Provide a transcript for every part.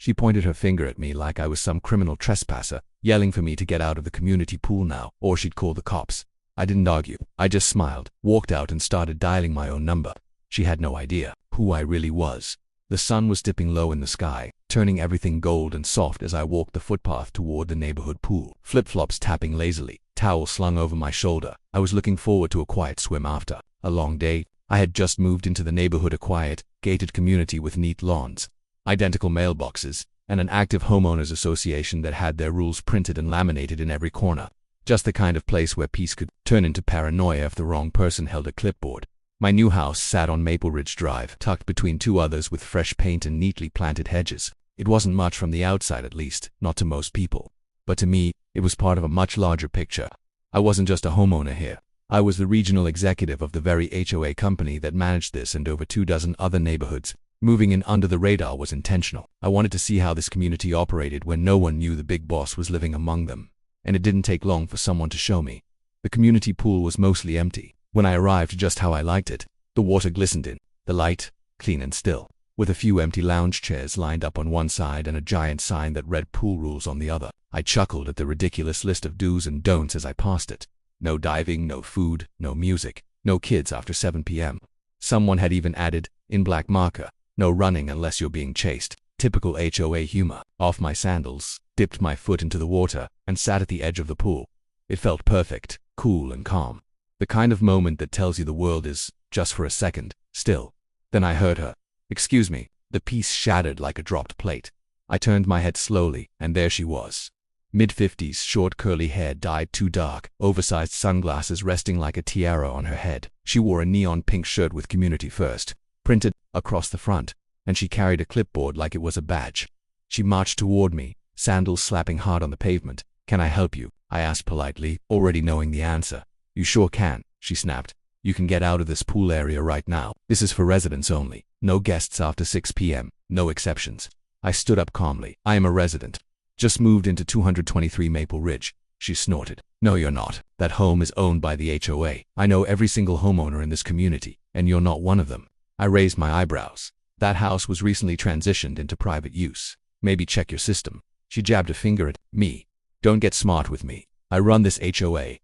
She pointed her finger at me like I was some criminal trespasser, yelling for me to get out of the community pool now, or she'd call the cops. I didn't argue. I just smiled, walked out and started dialing my own number. She had no idea who I really was. The sun was dipping low in the sky, turning everything gold and soft as I walked the footpath toward the neighborhood pool, flip-flops tapping lazily, towel slung over my shoulder. I was looking forward to a quiet swim after a long day. I had just moved into the neighborhood, a quiet, gated community with neat lawns, identical mailboxes, and an active homeowners association that had their rules printed and laminated in every corner. Just the kind of place where peace could turn into paranoia if the wrong person held a clipboard. My new house sat on Maple Ridge Drive, tucked between two others with fresh paint and neatly planted hedges. It wasn't much from the outside, at least, not to most people. But to me, it was part of a much larger picture. I wasn't just a homeowner here. I was the regional executive of the very HOA company that managed this and over 24 other neighborhoods. Moving in under the radar was intentional. I wanted to see how this community operated when no one knew the big boss was living among them. And it didn't take long for someone to show me. The community pool was mostly empty. When I arrived, just how I liked it. The water glistened in the light, clean and still, with a few empty lounge chairs lined up on one side and a giant sign that read pool rules on the other. I chuckled at the ridiculous list of do's and don'ts as I passed it. No diving, no food, no music, no kids after 7 p.m. Someone had even added, in black marker, no running unless you're being chased. Typical HOA humor. Off my sandals, dipped my foot into the water, and sat at the edge of the pool. It felt perfect, cool and calm. The kind of moment that tells you the world is, just for a second, still. Then I heard her. "Excuse me." The piece shattered like a dropped plate. I turned my head slowly, and there she was. Mid-50s, short curly hair dyed too dark, oversized sunglasses resting like a tiara on her head. She wore a neon pink shirt with Community First printed across the front, and she carried a clipboard like it was a badge. She marched toward me, sandals slapping hard on the pavement. "Can I help you?" I asked politely, already knowing the answer. "You sure can," she snapped. "You can get out of this pool area right now. This is for residents only. No guests after 6 p.m., no exceptions." I stood up calmly. "I am a resident. Just moved into 223 Maple Ridge." She snorted. "No, you're not. That home is owned by the HOA. I know every single homeowner in this community, and you're not one of them." I raised my eyebrows. "That house was recently transitioned into private use. Maybe check your system." She jabbed a finger at me. "Don't get smart with me. I run this HOA.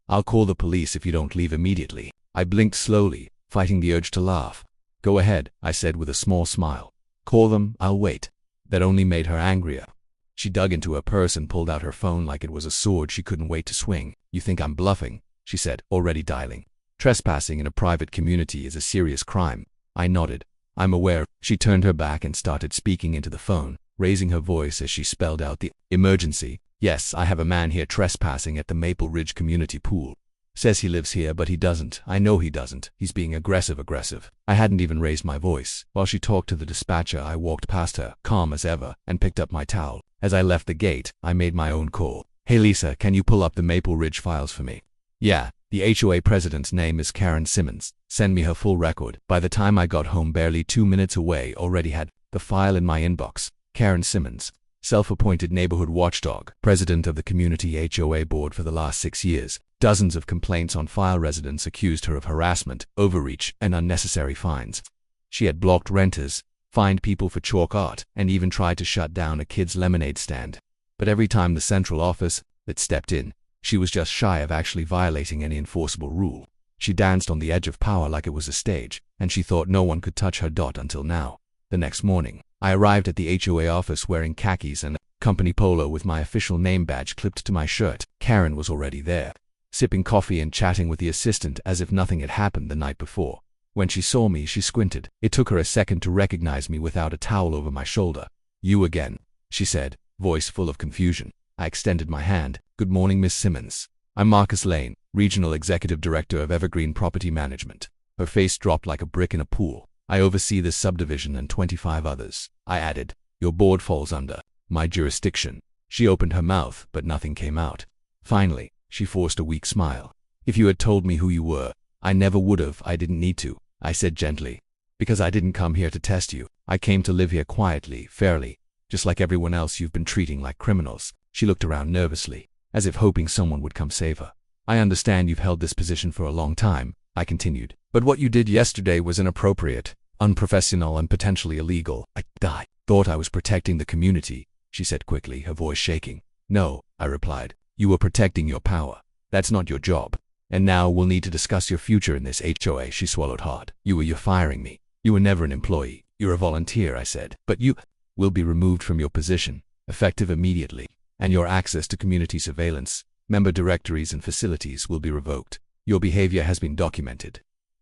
I'll call the police if you don't leave immediately." I blinked slowly, fighting the urge to laugh. "Go ahead," I said with a small smile. "Call them, I'll wait." That only made her angrier. She dug into her purse and pulled out her phone like it was a sword she couldn't wait to swing. "You think I'm bluffing?" she said, already dialing. "Trespassing in a private community is a serious crime." I nodded. "I'm aware." She turned her back and started speaking into the phone, raising her voice as she spelled out the emergency. "Yes, I have a man here trespassing at the Maple Ridge community pool. Says he lives here, but he doesn't. I know he doesn't. He's being aggressive. I hadn't even raised my voice. While she talked to the dispatcher, I walked past her, calm as ever, and picked up my towel. As I left the gate, I made my own call. "Hey Lisa, can you pull up the Maple Ridge files for me?" "Yeah. The HOA president's name is Karen Simmons. Send me her full record." By the time I got home, barely 2 minutes away, already had the file in my inbox. Karen Simmons, self-appointed neighborhood watchdog, president of the community HOA board for the last 6 years. Dozens of complaints on file. Residents accused her of harassment, overreach, and unnecessary fines. She had blocked renters, fined people for chalk art, and even tried to shut down a kid's lemonade stand. But every time the central office that stepped in, she was just shy of actually violating any enforceable rule. She danced on the edge of power like it was a stage, and she thought no one could touch her. Until now. The next morning, I arrived at the HOA office wearing khakis and a company polo with my official name badge clipped to my shirt. Karen was already there, sipping coffee and chatting with the assistant as if nothing had happened the night before. When she saw me, she squinted. It took her a second to recognize me without a towel over my shoulder. "You again," she said, voice full of confusion. I extended my hand. "Good morning, Miss Simmons. I'm Marcus Lane, Regional Executive Director of Evergreen Property Management." Her face dropped like a brick in a pool. "I oversee this subdivision and 25 others." I added, "Your board falls under my jurisdiction." She opened her mouth, but nothing came out. Finally, she forced a weak smile. "If you had told me who you were, I never would have." "I didn't need to," I said gently, "because I didn't come here to test you. I came to live here quietly, fairly, just like everyone else you've been treating like criminals." She looked around nervously, as if hoping someone would come save her. "I understand you've held this position for a long time," I continued, "but what you did yesterday was inappropriate, unprofessional, and potentially illegal." I died. Thought I was protecting the community, she said quickly, her voice shaking. No, I replied. You were protecting your power. That's not your job. And now we'll need to discuss your future in this HOA, she swallowed hard. You're firing me. You were never an employee. You're a volunteer, I said. But you will be removed from your position, effective immediately, and your access to community surveillance, member directories and facilities will be revoked. Your behavior has been documented.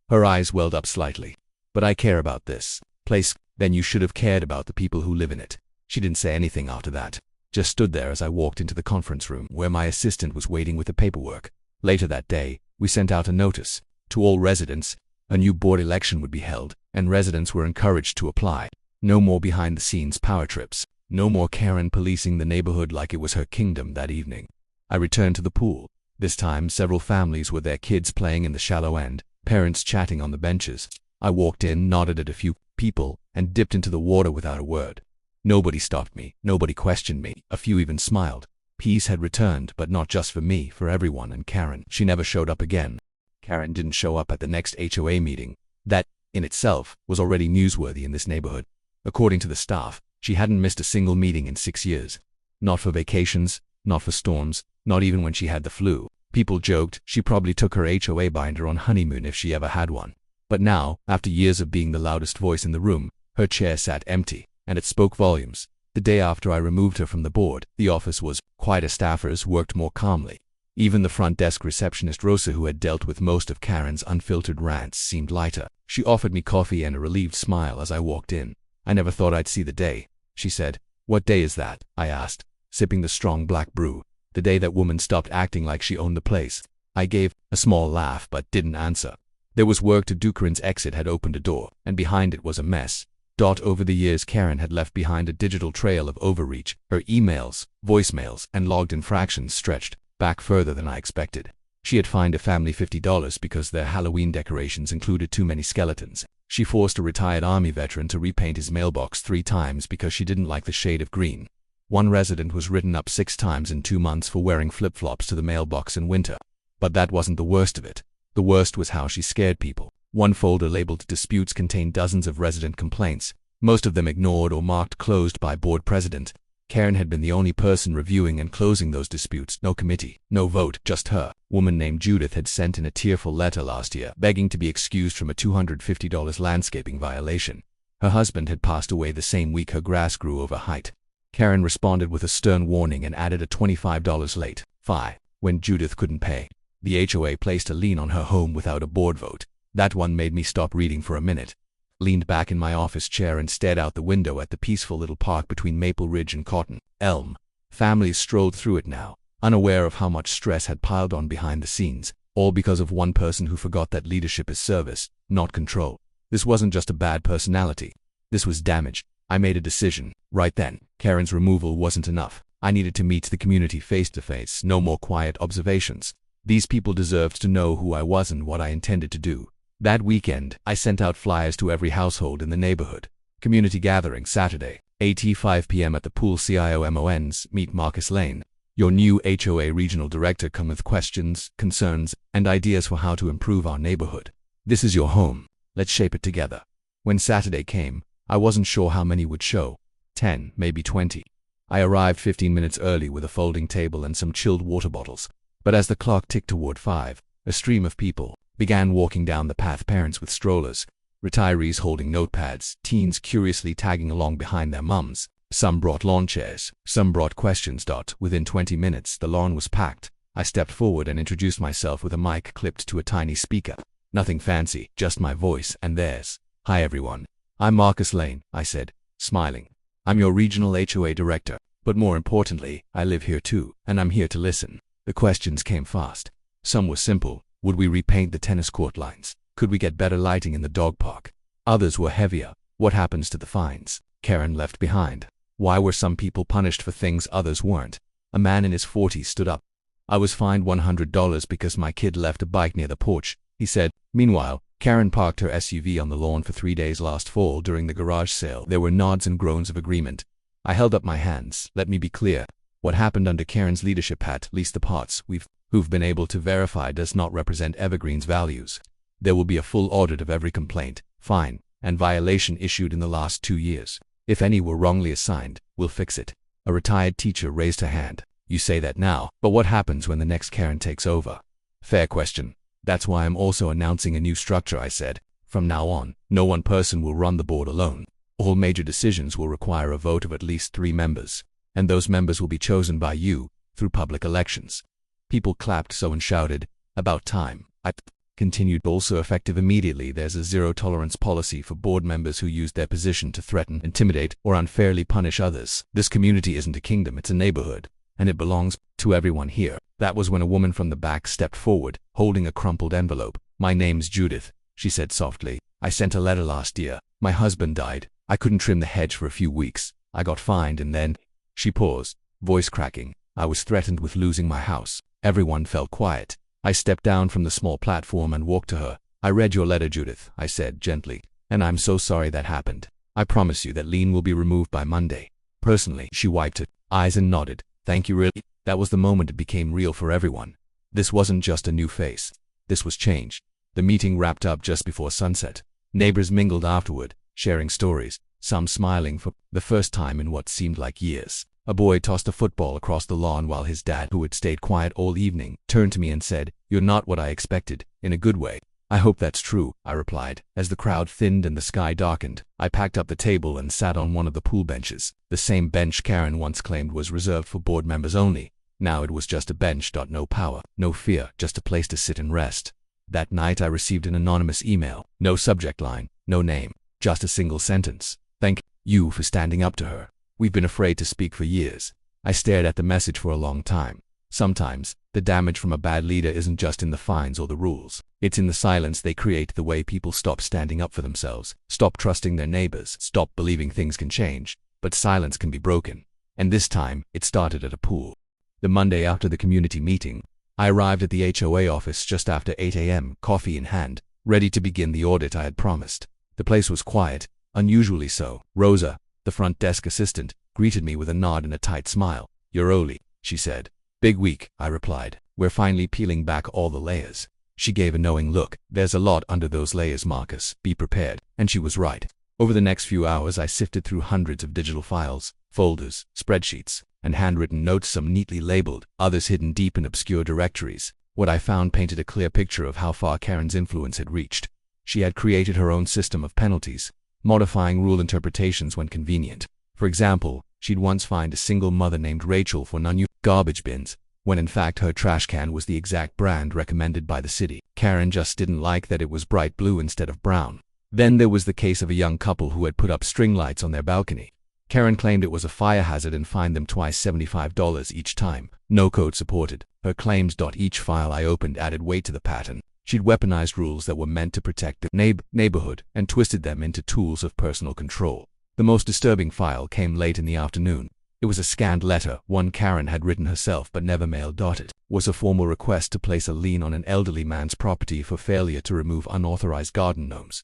Her eyes welled up slightly. But I care about this place. Then you should have cared about the people who live in it. She didn't say anything after that. Just stood there as I walked into the conference room where my assistant was waiting with the paperwork. Later that day, we sent out a notice to all residents. A new board election would be held, and residents were encouraged to apply. No more behind-the-scenes power trips. No more Karen policing the neighborhood like it was her kingdom that evening. I returned to the pool. This time, several families with their kids playing in the shallow end, parents chatting on the benches. I walked in, nodded at a few people, and dipped into the water without a word. Nobody stopped me. Nobody questioned me. A few even smiled. Peace had returned, but not just for me, for everyone. And Karen, she never showed up again. Karen didn't show up at the next HOA meeting. That, in itself, was already newsworthy in this neighborhood. According to the staff, she hadn't missed a single meeting in 6 years. Not for vacations, not for storms, not even when she had the flu. People joked she probably took her HOA binder on honeymoon if she ever had one. But now, after years of being the loudest voice in the room, her chair sat empty, and it spoke volumes. The day after I removed her from the board, the office was quieter. Staffers worked more calmly. Even the front desk receptionist Rosa, who had dealt with most of Karen's unfiltered rants, seemed lighter. She offered me coffee and a relieved smile as I walked in. I never thought I'd see the day, she said. What day is that? I asked, sipping the strong black brew. The day that woman stopped acting like she owned the place. I gave a small laugh but didn't answer. There was work to do. Karen's exit had opened a door, and behind it was a mess. Over the years, Karen had left behind a digital trail of overreach. Her emails, voicemails, and logged infractions stretched back further than I expected. She had fined a family $50 because their Halloween decorations included too many skeletons. She forced a retired Army veteran to repaint his mailbox 3 times because she didn't like the shade of green. One resident was written up 6 times in 2 months for wearing flip-flops to the mailbox in winter. But that wasn't the worst of it. The worst was how she scared people. One folder labeled disputes contained dozens of resident complaints, most of them ignored or marked closed by board president. Karen had been the only person reviewing and closing those disputes. No committee, no vote, just her. Woman named Judith had sent in a tearful letter last year, begging to be excused from a $250 landscaping violation. Her husband had passed away the same week her grass grew over height. Karen responded with a stern warning and added a $25 late fee when Judith couldn't pay. The HOA placed a lien on her home without a board vote. That one made me stop reading for a minute. Leaned back in my office chair and stared out the window at the peaceful little park between Maple Ridge and Cotton Elm. Families strolled through it now, unaware of how much stress had piled on behind the scenes, all because of one person who forgot that leadership is service, not control. This wasn't just a bad personality. This was damage. I made a decision. Right then, Karen's removal wasn't enough. I needed to meet the community face to face. No more quiet observations. These people deserved to know who I was and what I intended to do. That weekend, I sent out flyers to every household in the neighborhood. Community gathering Saturday, 5 p.m. at the pool. CIOMONs, meet Marcus Lane. Your new HOA regional director. Come with questions, concerns, and ideas for how to improve our neighborhood. This is your home. Let's shape it together. When Saturday came, I wasn't sure how many would show. 10, maybe 20. I arrived 15 minutes early with a folding table and some chilled water bottles. But as the clock ticked toward 5, a stream of people began walking down the path. Parents with strollers, retirees holding notepads, teens curiously tagging along behind their mums. Some brought lawn chairs, some brought questions. Within 20 minutes, the lawn was packed. I stepped forward and introduced myself with a mic clipped to a tiny speaker. Nothing fancy, just my voice and theirs. Hi everyone. I'm Marcus Lane, I said, smiling. I'm your regional HOA director, but more importantly, I live here too, and I'm here to listen. The questions came fast. Some were simple. Would we repaint the tennis court lines? Could we get better lighting in the dog park? Others were heavier. What happens to the fines Karen left behind? Why were some people punished for things others weren't? A man in his 40s stood up. I was fined $100 because my kid left a bike near the porch, he said. Meanwhile, Karen parked her SUV on the lawn for 3 days last fall during the garage sale. There were nods and groans of agreement. I held up my hands. Let me be clear. What happened under Karen's leadership, at least the parts who've been able to verify, does not represent Evergreen's values. There will be a full audit of every complaint, fine, and violation issued in the last 2 years. If any were wrongly assigned, we'll fix it. A retired teacher raised her hand. You say that now, but what happens when the next Karen takes over? Fair question. That's why I'm also announcing a new structure, I said. From now on, no one person will run the board alone. All major decisions will require a vote of at least 3 members, and those members will be chosen by you through public elections. People clapped so and shouted, about time. I continued, also effective immediately. There's a zero-tolerance policy for board members who use their position to threaten, intimidate, or unfairly punish others. This community isn't a kingdom, it's a neighborhood, and it belongs to everyone here. That was when a woman from the back stepped forward, holding a crumpled envelope. My name's Judith, she said softly. I sent a letter last year. My husband died. I couldn't trim the hedge for a few weeks. I got fined and then… She paused, voice cracking. I was threatened with losing my house. Everyone fell quiet. I stepped down from the small platform and walked to her. I read your letter, Judith, I said gently, and I'm so sorry that happened. I promise you that lien will be removed by Monday. Personally, she wiped her eyes and nodded. Thank you, really. That was the moment it became real for everyone. This wasn't just a new face. This was change. The meeting wrapped up just before sunset. Neighbors mingled afterward, sharing stories, some smiling for the first time in what seemed like years. A boy tossed a football across the lawn while his dad, who had stayed quiet all evening, turned to me and said, "You're not what I expected," in a good way. I hope that's true, I replied. As the crowd thinned and the sky darkened, I packed up the table and sat on one of the pool benches. The same bench Karen once claimed was reserved for board members only. Now it was just a bench. No power, no fear, just a place to sit and rest. That night I received an anonymous email. No subject line, no name, just a single sentence. Thank you for standing up to her. We've been afraid to speak for years. I stared at the message for a long time. Sometimes, the damage from a bad leader isn't just in the fines or the rules. It's in the silence they create, the way people stop standing up for themselves, stop trusting their neighbors, stop believing things can change. But silence can be broken. And this time, it started at a pool. The Monday after the community meeting, I arrived at the HOA office just after 8 a.m., coffee in hand, ready to begin the audit I had promised. The place was quiet, unusually so. Rosa, the front desk assistant, greeted me with a nod and a tight smile. "You're early," she said. "Big week," I replied. "We're finally peeling back all the layers." She gave a knowing look. "There's a lot under those layers, Marcus. Be prepared." And she was right. Over the next few hours, I sifted through hundreds of digital files, folders, spreadsheets, and handwritten notes, some neatly labeled, others hidden deep in obscure directories. What I found painted a clear picture of how far Karen's influence had reached. She had created her own system of penalties, modifying rule interpretations when convenient. For example, she'd once fined a single mother named Rachel for non-used garbage bins, when in fact her trash can was the exact brand recommended by the city. Karen just didn't like that it was bright blue instead of brown. Then there was the case of a young couple who had put up string lights on their balcony. Karen claimed it was a fire hazard and fined them twice, $75 each time. No code supported. Her claims. Each file I opened added weight to the pattern. She'd weaponized rules that were meant to protect the neighborhood and twisted them into tools of personal control. The most disturbing file came late in the afternoon. It was a scanned letter, one Karen had written herself but never mailed. It was a formal request to place a lien on an elderly man's property for failure to remove unauthorized garden gnomes.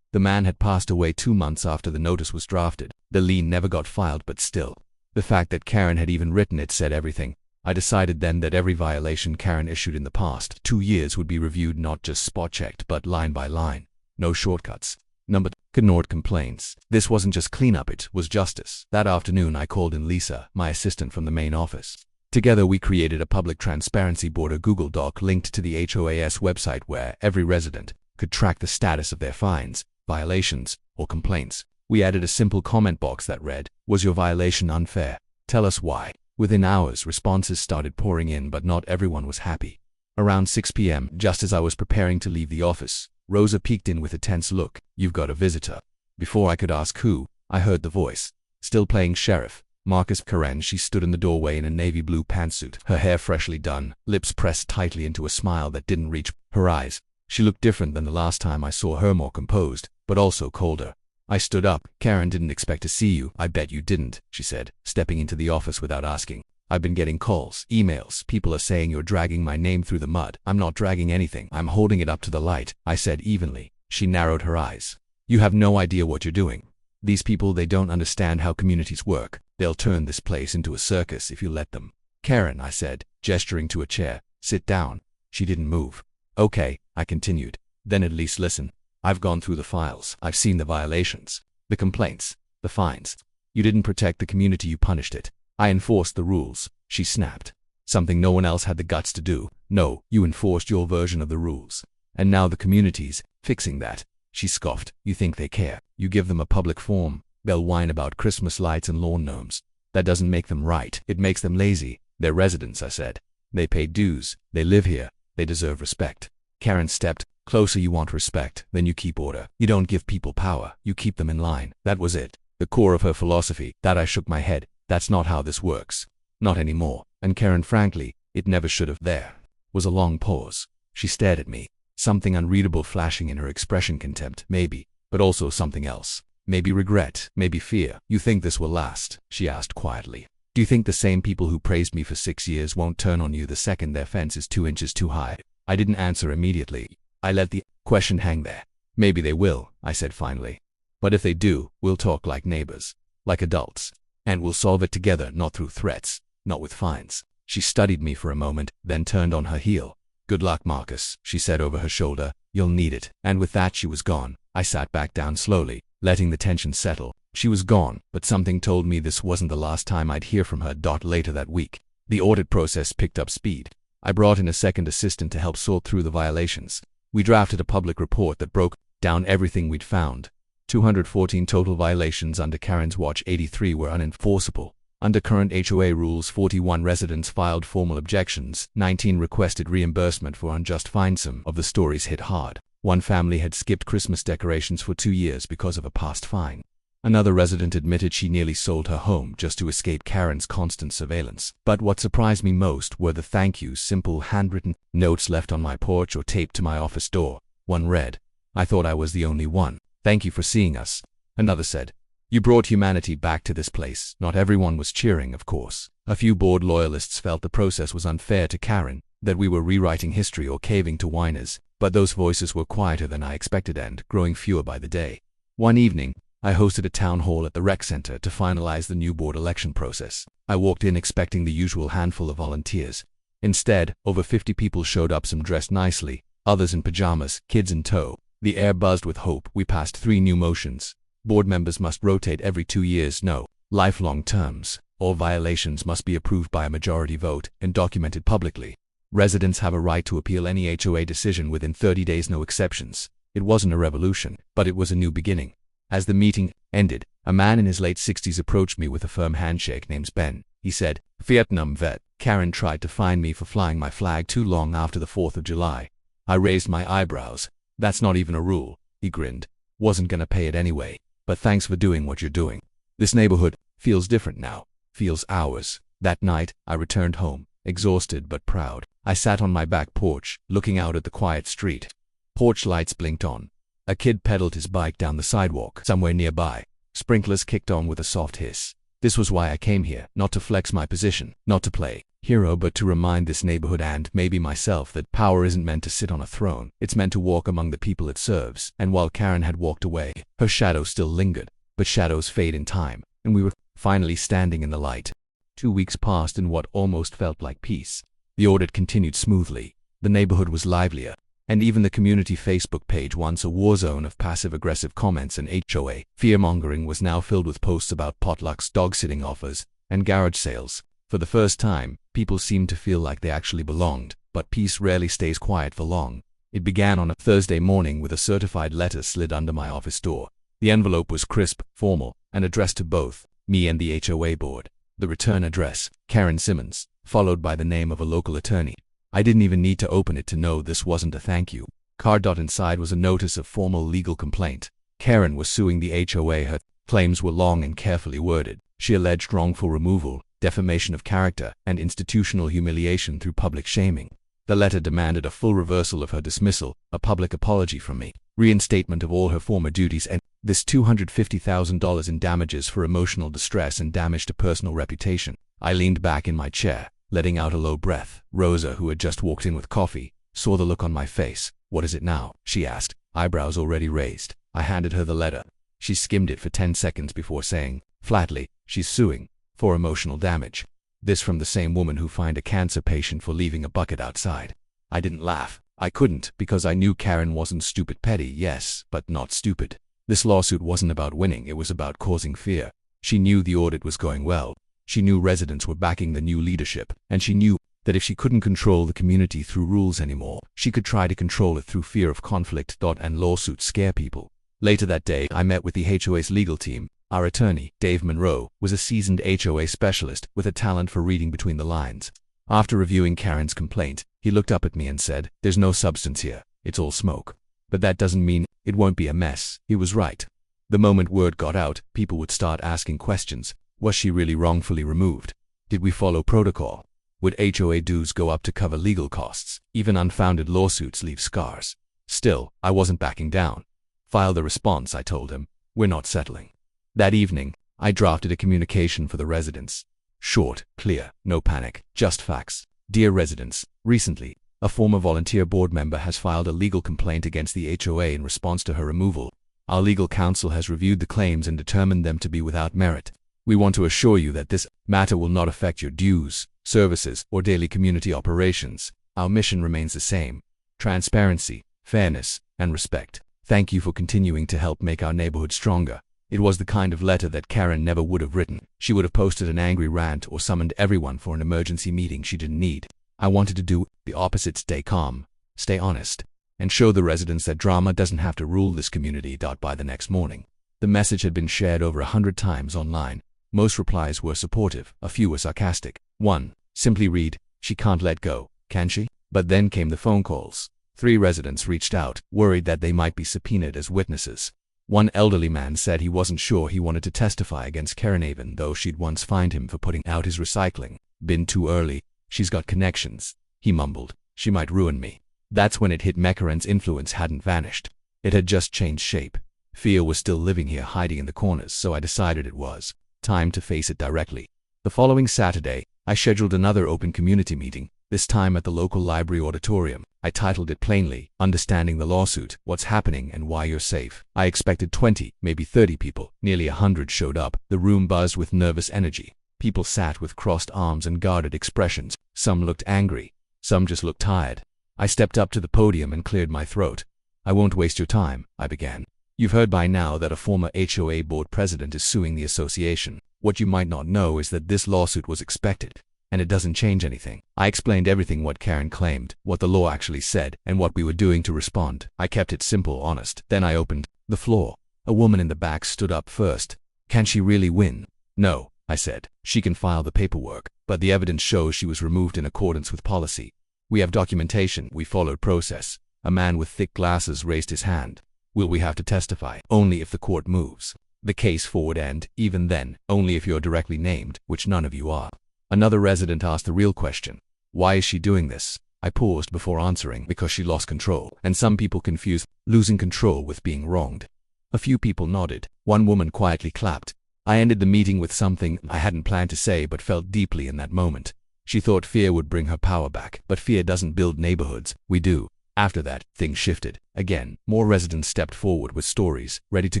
The man had passed away 2 months after the notice was drafted. The lien never got filed, but still, the fact that Karen had even written it said everything. I decided then that every violation Karen issued in the past 2 years would be reviewed, not just spot-checked, but line by line. No shortcuts. Number 2. Ignored complaints. This wasn't just cleanup, it was justice. That afternoon I called in Lisa, my assistant from the main office. Together we created a public transparency board, a Google Doc linked to the HOA's website where every resident could track the status of their fines, violations, or complaints. We added a simple comment box that read, "Was your violation unfair? Tell us why." Within hours, responses started pouring in, but not everyone was happy. Around 6 p.m., just as I was preparing to leave the office, Rosa peeked in with a tense look. "You've got a visitor." Before I could ask who, I heard the voice. Still playing sheriff, Marcus. Karen. She stood in the doorway in a navy blue pantsuit, her hair freshly done, lips pressed tightly into a smile that didn't reach her eyes. She looked different than the last time I saw her, more composed, but also colder. I stood up. "Karen didn't expect to see you." "I bet you didn't," she said, stepping into the office without asking. "I've been getting calls, emails. People are saying you're dragging my name through the mud." "I'm not dragging anything. I'm holding it up to the light," I said evenly. She narrowed her eyes. "You have no idea what you're doing. These people, they don't understand how communities work. They'll turn this place into a circus if you let them." "Karen," I said, gesturing to a chair, "sit down." She didn't move. "Okay," I continued. "Then at least listen. I've gone through the files. I've seen the violations, the complaints. The fines. You didn't protect the community, you punished it. I enforced the rules, she snapped. Something no one else had the guts to do. No, you enforced your version of the rules. And now the community's fixing that. She scoffed. You think they care? You give them a public forum. They'll whine about Christmas lights and lawn gnomes. That doesn't make them right. It makes them lazy. They're residents, I said. They pay dues. They live here. They deserve respect. Karen stepped closer. You want respect, then you keep order. You don't give people power. You keep them in line. That was it. The core of her philosophy. That I shook my head. That's not how this works. Not anymore. And Karen, frankly, it never should have. There was a long pause. She stared at me. Something unreadable flashing in her expression. Contempt, maybe, but also something else. Maybe regret, maybe fear. You think this will last? She asked quietly. Do you think the same people who praised me for 6 years won't turn on you the second their fence is 2 inches too high? I didn't answer immediately. I let the question hang there. Maybe they will, I said finally. But if they do, we'll talk like neighbors, like adults. And we'll solve it together, not through threats, not with fines. She studied me for a moment, then turned on her heel. Good luck, Marcus, she said over her shoulder. You'll need it. And with that she was gone. I sat back down slowly, letting the tension settle. She was gone, but something told me this wasn't the last time I'd hear from her. Later that week, the audit process picked up speed. I brought in a second assistant to help sort through the violations. We drafted a public report that broke down everything we'd found. 214 total violations under Karen's watch. 83 were unenforceable. Under current HOA rules, 41 residents filed formal objections, 19 requested reimbursement for unjust fines. Some of the stories hit hard. One family had skipped Christmas decorations for 2 years because of a past fine. Another resident admitted she nearly sold her home just to escape Karen's constant surveillance. But what surprised me most were the thank yous, simple handwritten notes left on my porch or taped to my office door. One read, I thought I was the only one. Thank you for seeing us. Another said, you brought humanity back to this place. Not everyone was cheering, of course. A few bored loyalists felt the process was unfair to Karen, that we were rewriting history or caving to whiners. But those voices were quieter than I expected and growing fewer by the day. One evening, I hosted a town hall at the rec center to finalize the new board election process. I walked in expecting the usual handful of volunteers. Instead, over 50 people showed up, some dressed nicely, others in pajamas, kids in tow. The air buzzed with hope. We passed 3 new motions. Board members must rotate every 2 years. No lifelong terms. All violations must be approved by a majority vote and documented publicly. Residents have a right to appeal any HOA decision within 30 days, no exceptions. It wasn't a revolution, but it was a new beginning. As the meeting ended, a man in his late 60s approached me with a firm handshake. Name's Ben, he said. Vietnam vet. Karen tried to fine me for flying my flag too long after the 4th of July. I raised my eyebrows. That's not even a rule, he grinned. Wasn't gonna pay it anyway, but thanks for doing what you're doing. This neighborhood feels different now. Feels ours. That night, I returned home, exhausted but proud. I sat on my back porch, looking out at the quiet street. Porch lights blinked on. A kid pedaled his bike down the sidewalk somewhere nearby. Sprinklers kicked on with a soft hiss. This was why I came here, not to flex my position, not to play hero, but to remind this neighborhood and maybe myself that power isn't meant to sit on a throne. It's meant to walk among the people it serves. And while Karen had walked away, her shadow still lingered. But shadows fade in time, and we were finally standing in the light. 2 weeks passed in what almost felt like peace. The audit continued smoothly. The neighborhood was livelier. And even the community Facebook page, once a war zone of passive-aggressive comments and HOA fear-mongering, was now filled with posts about potlucks, dog-sitting offers, and garage sales. For the first time, people seemed to feel like they actually belonged, but peace rarely stays quiet for long. It began on a Thursday morning with a certified letter slid under my office door. The envelope was crisp, formal, and addressed to both me and the HOA board. The return address, Karen Simmons, followed by the name of a local attorney. I didn't even need to open it to know this wasn't a thank you card. Inside was a notice of formal legal complaint. Karen was suing the HOA. Her claims were long and carefully worded. She alleged wrongful removal, defamation of character, and institutional humiliation through public shaming. The letter demanded a full reversal of her dismissal, a public apology from me, reinstatement of all her former duties, and this $250,000 in damages for emotional distress and damage to personal reputation. I leaned back in my chair, letting out a low breath. Rosa, who had just walked in with coffee, saw the look on my face. What is it now? She asked, eyebrows already raised. I handed her the letter. She skimmed it for 10 seconds before saying, flatly, she's suing for emotional damage. This from the same woman who fined a cancer patient for leaving a bucket outside. I didn't laugh. I couldn't, because I knew Karen wasn't stupid. Petty, yes, but not stupid. This lawsuit wasn't about winning, it was about causing fear. She knew the audit was going well. She knew residents were backing the new leadership, and she knew that if she couldn't control the community through rules anymore, she could try to control it through fear of conflict. And lawsuits scare people. Later that day, I met with the HOA's legal team. Our attorney, Dave Monroe, was a seasoned HOA specialist with a talent for reading between the lines. After reviewing Karen's complaint, he looked up at me and said, "There's no substance here. It's all smoke. But that doesn't mean it won't be a mess." He was right. The moment word got out, people would start asking questions. Was she really wrongfully removed? Did we follow protocol? Would HOA dues go up to cover legal costs? Even unfounded lawsuits leave scars. Still, I wasn't backing down. "File the response," I told him. "We're not settling." That evening, I drafted a communication for the residents. Short, clear, no panic, just facts. Dear residents, recently, a former volunteer board member has filed a legal complaint against the HOA in response to her removal. Our legal counsel has reviewed the claims and determined them to be without merit. We want to assure you that this matter will not affect your dues, services, or daily community operations. Our mission remains the same: transparency, fairness, and respect. Thank you for continuing to help make our neighborhood stronger. It was the kind of letter that Karen never would have written. She would have posted an angry rant or summoned everyone for an emergency meeting she didn't need. I wanted to do the opposite: stay calm, stay honest, and show the residents that drama doesn't have to rule this community. By the next morning, the message had been shared over 100 times online. Most replies were supportive, a few were sarcastic. One simply read, "She can't let go, can she?" But then came the phone calls. 3 residents reached out, worried that they might be subpoenaed as witnesses. One elderly man said he wasn't sure he wanted to testify against Karen even though she'd once fined him for putting out his recycling bin too early. "She's got connections," he mumbled. "She might ruin me." That's when it hit me. Karen's influence hadn't vanished. It had just changed shape. Fear was still living here, hiding in the corners, so I decided it was time to face it directly. The following Saturday, I scheduled another open community meeting, this time at the local library auditorium. I titled it plainly, "Understanding the Lawsuit, What's Happening and Why You're Safe." I expected 20, maybe 30 people. Nearly 100 showed up. The room buzzed with nervous energy. People sat with crossed arms and guarded expressions. Some looked angry. Some just looked tired. I stepped up to the podium and cleared my throat. "I won't waste your time," I began. "You've heard by now that a former HOA board president is suing the association. What you might not know is that this lawsuit was expected. And it doesn't change anything." I explained everything: what Karen claimed, what the law actually said, and what we were doing to respond. I kept it simple, honest. Then I opened the floor. A woman in the back stood up first. "Can she really win?" "No," I said. "She can file the paperwork, but the evidence shows she was removed in accordance with policy. We have documentation, we followed process." A man with thick glasses raised his hand. "Will we have to testify?" "Only if the court moves the case forward, and, even then, only if you're directly named, which none of you are." Another resident asked the real question: "Why is she doing this?" I paused before answering. "Because she lost control." And some people confused losing control with being wronged. A few people nodded. One woman quietly clapped. I ended the meeting with something I hadn't planned to say but felt deeply in that moment. She thought fear would bring her power back, but fear doesn't build neighborhoods, we do. After that, things shifted. Again, more residents stepped forward with stories, ready to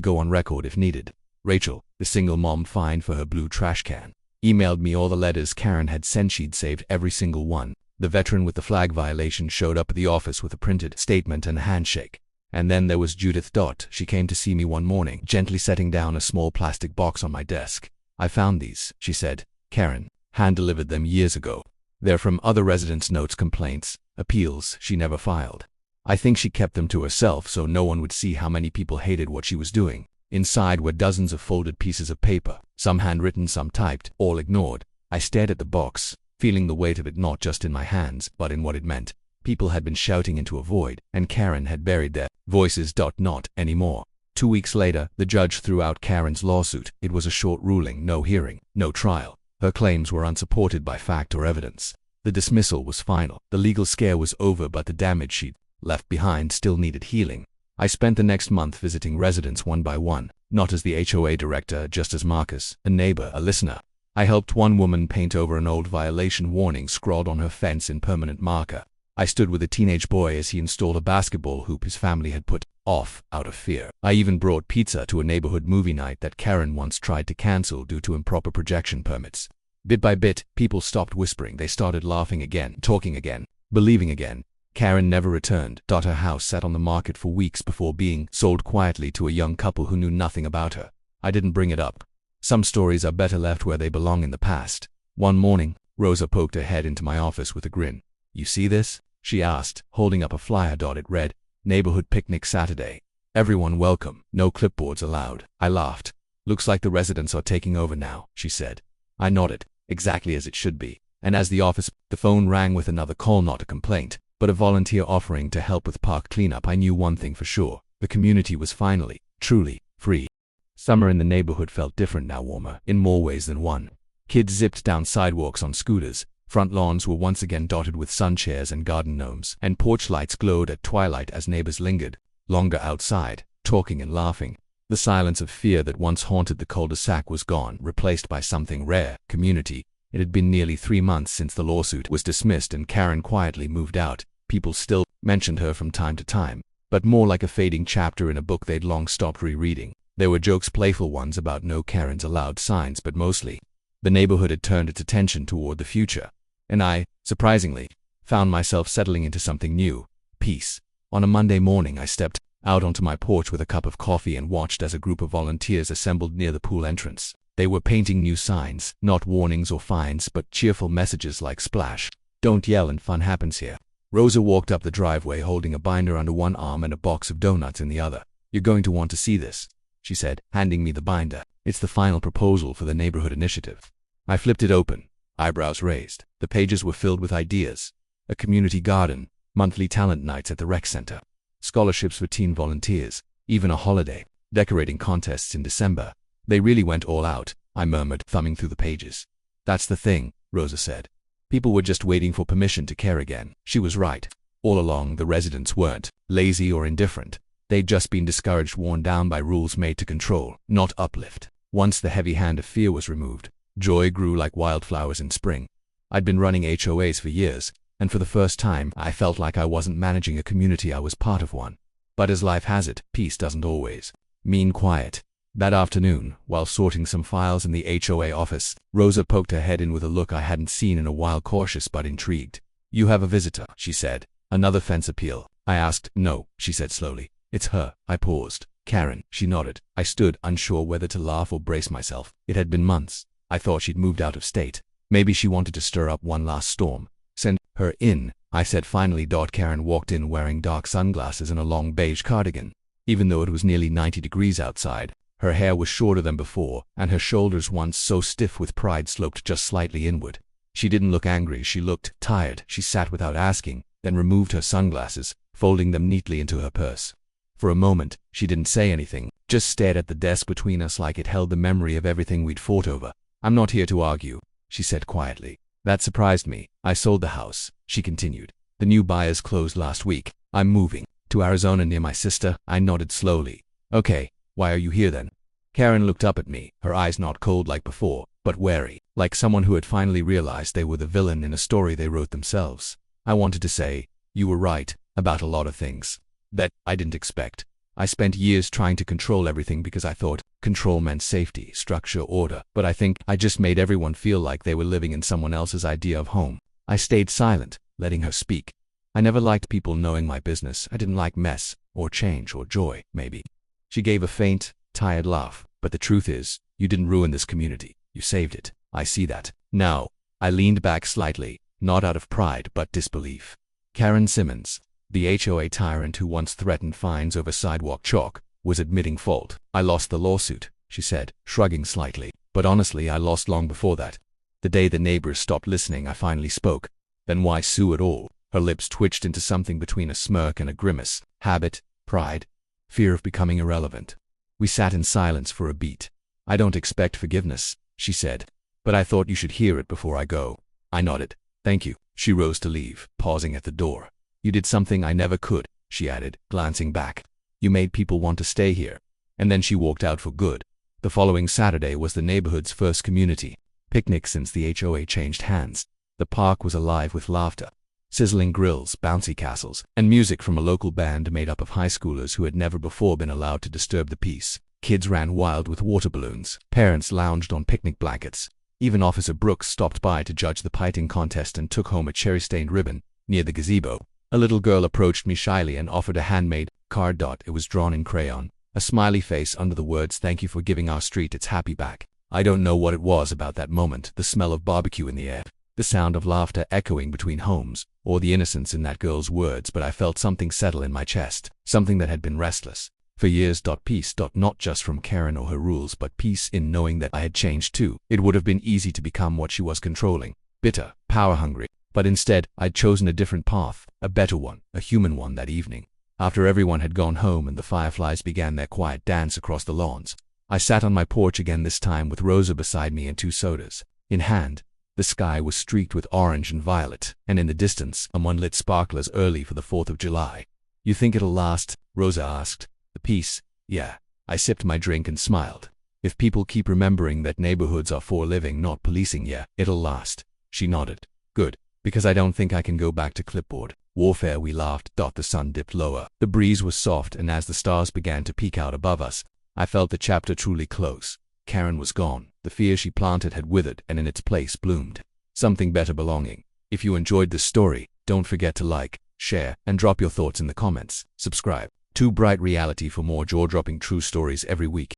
go on record if needed. Rachel, the single mom fined for her blue trash can, emailed me all the letters Karen had sent. She'd saved every single one. The veteran with the flag violation showed up at the office with a printed statement and a handshake. And then there was Judith. She came to see me one morning, gently setting down a small plastic box on my desk. "I found these," she said. "Karen hand-delivered them years ago. They're from other residents' notes, complaints, appeals she never filed. I think she kept them to herself so no one would see how many people hated what she was doing." Inside were dozens of folded pieces of paper, some handwritten, some typed, all ignored. I stared at the box, feeling the weight of it not just in my hands, but in what it meant. People had been shouting into a void, and Karen had buried their voices. Not anymore. 2 weeks later, the judge threw out Karen's lawsuit. It was a short ruling, no hearing, no trial. Her claims were unsupported by fact or evidence. The dismissal was final. The legal scare was over, but the damage she'd left behind still needed healing. I spent the next month visiting residents one by one, not as the HOA director, just as Marcus, a neighbor, a listener. I helped one woman paint over an old violation warning scrawled on her fence in permanent marker. I stood with a teenage boy as he installed a basketball hoop his family had put off out of fear. I even brought pizza to a neighborhood movie night that Karen once tried to cancel due to improper projection permits. Bit by bit, people stopped whispering. They started laughing again, talking again, believing again. Karen never returned. Her house sat on the market for weeks before being sold quietly to a young couple who knew nothing about her. I didn't bring it up. Some stories are better left where they belong in the past. One morning, Rosa poked her head into my office with a grin. "You see this?" she asked, holding up a flyer. It read, "Neighborhood Picnic Saturday. Everyone welcome. No clipboards allowed." I laughed. "Looks like the residents are taking over now," she said. I nodded. Exactly as it should be. And as the phone rang with another call, not a complaint, but a volunteer offering to help with park cleanup, I knew one thing for sure. The community was finally, truly, free. Summer in the neighborhood felt different now, warmer, in more ways than one. Kids zipped down sidewalks on scooters. Front lawns were once again dotted with sun chairs and garden gnomes, and porch lights glowed at twilight as neighbors lingered longer outside, talking and laughing. The silence of fear that once haunted the cul-de-sac was gone, replaced by something rare, community. It had been nearly 3 months since the lawsuit was dismissed and Karen quietly moved out. People still mentioned her from time to time, but more like a fading chapter in a book they'd long stopped rereading. There were jokes, playful ones about no Karens allowed signs, but mostly, the neighborhood had turned its attention toward the future. And I, surprisingly, found myself settling into something new. Peace. On a Monday morning, I stepped out onto my porch with a cup of coffee and watched as a group of volunteers assembled near the pool entrance. They were painting new signs, not warnings or fines, but cheerful messages like "Splash, don't yell and fun happens here." Rosa walked up the driveway holding a binder under one arm and a box of donuts in the other. "You're going to want to see this," she said, handing me the binder. "It's the final proposal for the neighborhood initiative." I flipped it open, eyebrows raised. The pages were filled with ideas. A community garden, monthly talent nights at the rec center, scholarships for teen volunteers, even a holiday, decorating contests in December. They really went all out, I murmured, thumbing through the pages. "That's the thing," Rosa said. "People were just waiting for permission to care again." She was right. All along, the residents weren't lazy or indifferent. They'd just been discouraged, worn down by rules made to control, not uplift. Once the heavy hand of fear was removed, joy grew like wildflowers in spring. I'd been running HOAs for years, and for the first time, I felt like I wasn't managing a community, I was part of one. But as life has it, peace doesn't always mean quiet. That afternoon, while sorting some files in the HOA office, Rosa poked her head in with a look I hadn't seen in a while, cautious but intrigued. "You have a visitor," she said. "Another fence appeal?" I asked. "No," she said slowly. "It's her." I paused. "Karen," she nodded. I stood, unsure whether to laugh or brace myself. It had been months. I thought she'd moved out of state. Maybe she wanted to stir up one last storm. "Send her in," I said finally. Karen walked in wearing dark sunglasses and a long beige cardigan. Even though it was nearly 90 degrees outside, her hair was shorter than before, and her shoulders, once so stiff with pride, sloped just slightly inward. She didn't look angry, she looked tired. She sat without asking, then removed her sunglasses, folding them neatly into her purse. For a moment, she didn't say anything, just stared at the desk between us like it held the memory of everything we'd fought over. "I'm not here to argue," she said quietly. "That surprised me. I sold the house," she continued. "The new buyers closed last week. I'm moving to Arizona near my sister." I nodded slowly. "Okay. Why are you here then?" Karen looked up at me, her eyes not cold like before, but wary, like someone who had finally realized they were the villain in a story they wrote themselves. I wanted to say, "You were right about a lot of things that I didn't expect. I spent years trying to control everything because I thought control meant safety, structure, order, but I think I just made everyone feel like they were living in someone else's idea of home." I stayed silent, letting her speak. "I never liked people knowing my business. I didn't like mess, or change, or joy, maybe." She gave a faint, tired laugh. "But the truth is, you didn't ruin this community. You saved it. I see that now." I leaned back slightly, not out of pride but disbelief. Karen Simmons, the HOA tyrant who once threatened fines over sidewalk chalk, was admitting fault. "I lost the lawsuit," she said, shrugging slightly. "But honestly, I lost long before that. The day the neighbors stopped listening, I finally spoke. Then why sue at all?" Her lips twitched into something between a smirk and a grimace. "Habit, pride, fear of becoming irrelevant." We sat in silence for a beat. "I don't expect forgiveness," she said, "but I thought you should hear it before I go." I nodded. "Thank you." She rose to leave, pausing at the door. "You did something I never could," she added, glancing back. "You made people want to stay here." And then she walked out for good. The following Saturday was the neighborhood's first community picnic since the HOA changed hands. The park was alive with laughter, sizzling grills, bouncy castles, and music from a local band made up of high schoolers who had never before been allowed to disturb the peace. Kids ran wild with water balloons. Parents lounged on picnic blankets. Even Officer Brooks stopped by to judge the piting contest and took home a cherry-stained ribbon near the gazebo. A little girl approached me shyly and offered a handmade card. It was drawn in crayon, a smiley face under the words, "Thank you for giving our street its happy back." I don't know what it was about that moment, the smell of barbecue in the air, the sound of laughter echoing between homes, or the innocence in that girl's words, but I felt something settle in my chest, something that had been restless for years. Peace. Not just from Karen or her rules, but peace in knowing that I had changed too. It would have been easy to become what she was, controlling, bitter, power-hungry, but instead, I'd chosen a different path, a better one, a human one. That evening, after everyone had gone home and the fireflies began their quiet dance across the lawns, I sat on my porch again, this time with Rosa beside me and 2 sodas in hand. The sky was streaked with orange and violet, and in the distance, someone lit sparklers early for the 4th of July. "You think it'll last?" Rosa asked. "The peace?" "Yeah." I sipped my drink and smiled. "If people keep remembering that neighborhoods are for living, not policing, yeah, it'll last." She nodded. "Good. Because I don't think I can go back to clipboard warfare." We laughed. The sun dipped lower. The breeze was soft, and as the stars began to peek out above us, I felt the chapter truly close. Karen was gone. The fear she planted had withered, and in its place bloomed something better, belonging. If you enjoyed this story, don't forget to like, share, and drop your thoughts in the comments. Subscribe to Bright Reality for more jaw-dropping true stories every week.